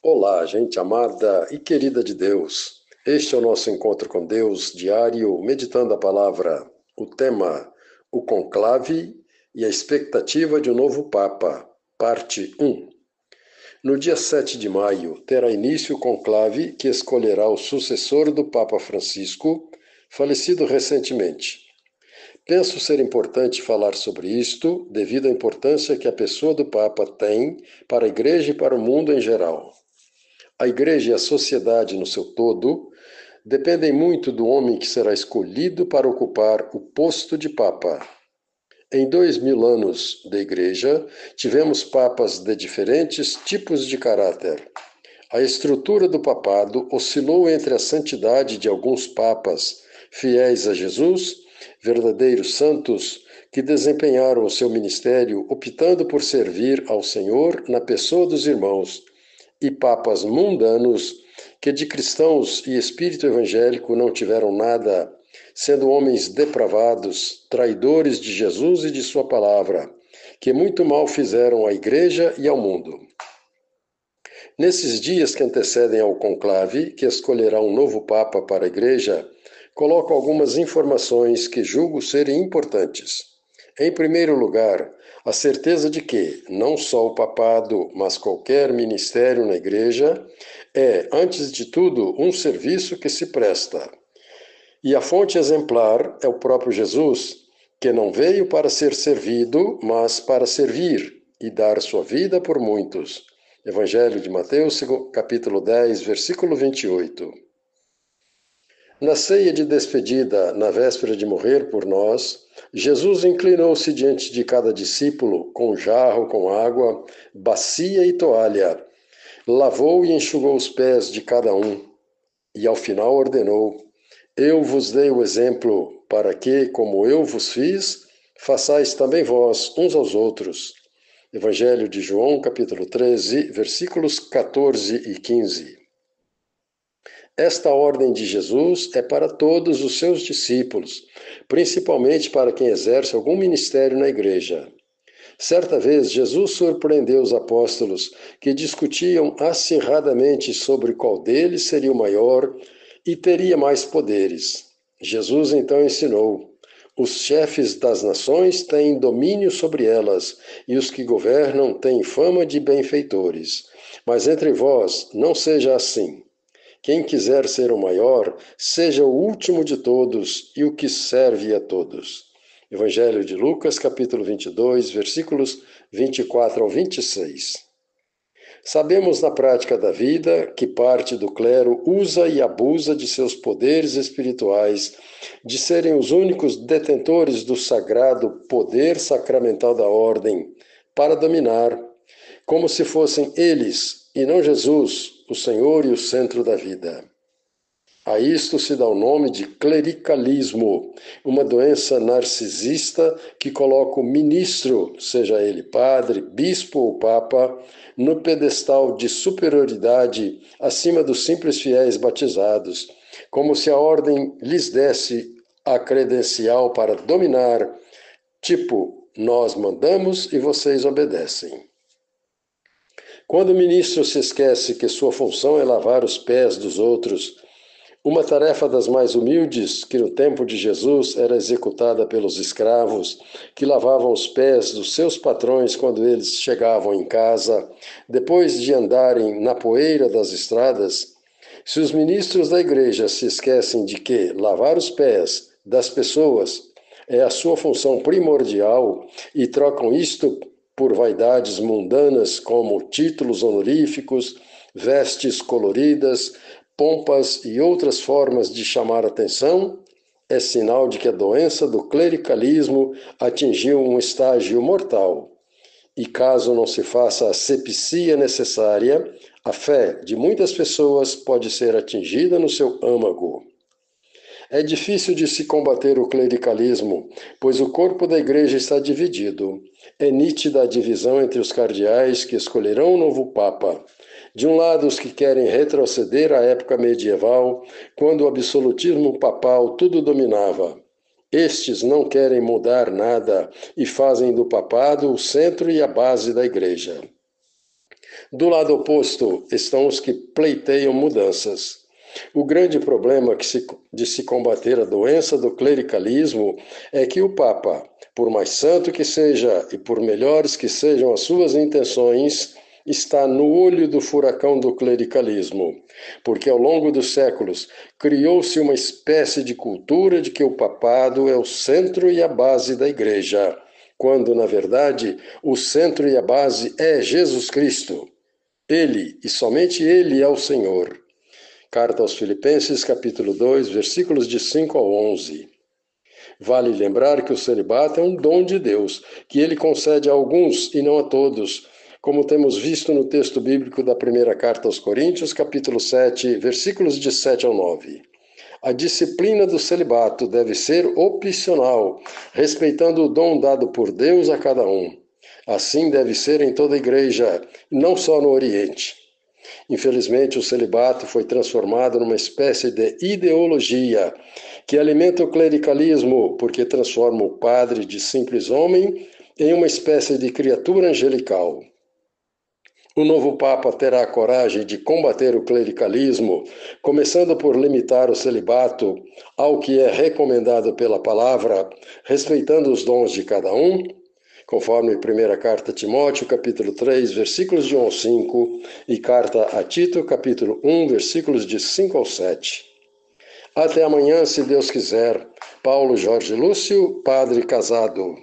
Olá, gente amada e querida de Deus. Este é o nosso encontro com Deus diário, meditando a palavra, o tema, o conclave e a expectativa de um novo Papa, parte 1. No dia 7 de maio, terá início o conclave que escolherá o sucessor do Papa Francisco, falecido recentemente. Penso ser importante falar sobre isto, devido à importância que a pessoa do Papa tem para a Igreja e para o mundo em geral. A Igreja e a sociedade no seu todo dependem muito do homem que será escolhido para ocupar o posto de Papa. Em 2000 anos de Igreja, tivemos papas de diferentes tipos de caráter. A estrutura do papado oscilou entre a santidade de alguns papas, fiéis a Jesus, verdadeiros santos, que desempenharam o seu ministério optando por servir ao Senhor na pessoa dos irmãos, e papas mundanos que de cristãos e espírito evangélico não tiveram nada, sendo homens depravados, traidores de Jesus e de sua palavra, que muito mal fizeram à Igreja e ao mundo. Nesses dias que antecedem ao conclave, que escolherá um novo Papa para a Igreja, coloco algumas informações que julgo serem importantes. Em primeiro lugar, a certeza de que não só o papado, mas qualquer ministério na Igreja é, antes de tudo, um serviço que se presta. E a fonte exemplar é o próprio Jesus, que não veio para ser servido, mas para servir e dar sua vida por muitos. Evangelho de Mateus, capítulo 10, versículo 28. Na ceia de despedida, na véspera de morrer por nós, Jesus inclinou-se diante de cada discípulo com jarro com água, bacia e toalha. Lavou e enxugou os pés de cada um. E ao final ordenou: Eu vos dei o exemplo para que, como eu vos fiz, façais também vós uns aos outros. Evangelho de João, capítulo 13, versículos 14 e 15. Esta ordem de Jesus é para todos os seus discípulos, principalmente para quem exerce algum ministério na igreja. Certa vez, Jesus surpreendeu os apóstolos, que discutiam acirradamente sobre qual deles seria o maior e teria mais poderes. Jesus então ensinou: os chefes das nações têm domínio sobre elas, e os que governam têm fama de benfeitores. Mas entre vós não seja assim. Quem quiser ser o maior, seja o último de todos e o que serve a todos. Evangelho de Lucas, capítulo 22, versículos 24 ao 26. Sabemos na prática da vida que parte do clero usa e abusa de seus poderes espirituais, de serem os únicos detentores do sagrado poder sacramental da ordem, para dominar, como se fossem eles, e não Jesus, o Senhor e o centro da vida. A isto se dá o nome de clericalismo, uma doença narcisista que coloca o ministro, seja ele padre, bispo ou papa, no pedestal de superioridade acima dos simples fiéis batizados, como se a ordem lhes desse a credencial para dominar, tipo, nós mandamos e vocês obedecem. Quando o ministro se esquece que sua função é lavar os pés dos outros, uma tarefa das mais humildes, que no tempo de Jesus era executada pelos escravos, que lavavam os pés dos seus patrões quando eles chegavam em casa, depois de andarem na poeira das estradas, se os ministros da igreja se esquecem de que lavar os pés das pessoas é a sua função primordial e trocam isto por vaidades mundanas como títulos honoríficos, vestes coloridas, pompas e outras formas de chamar atenção, é sinal de que a doença do clericalismo atingiu um estágio mortal. E caso não se faça a asepsia necessária, a fé de muitas pessoas pode ser atingida no seu âmago. É difícil de se combater o clericalismo, pois o corpo da igreja está dividido. É nítida a divisão entre os cardeais que escolherão um novo papa. De um lado, os que querem retroceder à época medieval, quando o absolutismo papal tudo dominava. Estes não querem mudar nada e fazem do papado o centro e a base da igreja. Do lado oposto estão os que pleiteiam mudanças. O grande problema de se combater a doença do clericalismo é que o Papa, por mais santo que seja e por melhores que sejam as suas intenções, está no olho do furacão do clericalismo, porque ao longo dos séculos criou-se uma espécie de cultura de que o papado é o centro e a base da Igreja, quando, na verdade, o centro e a base é Jesus Cristo. Ele, e somente Ele, é o Senhor. Carta aos Filipenses, capítulo 2, versículos de 5 ao 11. Vale lembrar que o celibato é um dom de Deus, que Ele concede a alguns e não a todos, como temos visto no texto bíblico da primeira carta aos Coríntios, capítulo 7, versículos de 7 ao 9. A disciplina do celibato deve ser opcional, respeitando o dom dado por Deus a cada um. Assim deve ser em toda a igreja, não só no Oriente. Infelizmente, o celibato foi transformado numa espécie de ideologia que alimenta o clericalismo, porque transforma o padre de simples homem em uma espécie de criatura angelical. O novo Papa terá a coragem de combater o clericalismo, começando por limitar o celibato ao que é recomendado pela palavra, respeitando os dons de cada um, conforme primeira carta a Timóteo, capítulo 3, versículos de 1 ao 5, e carta a Tito, capítulo 1, versículos de 5 ao 7. Até amanhã, se Deus quiser. Paulo Jorge Lúcio, padre casado.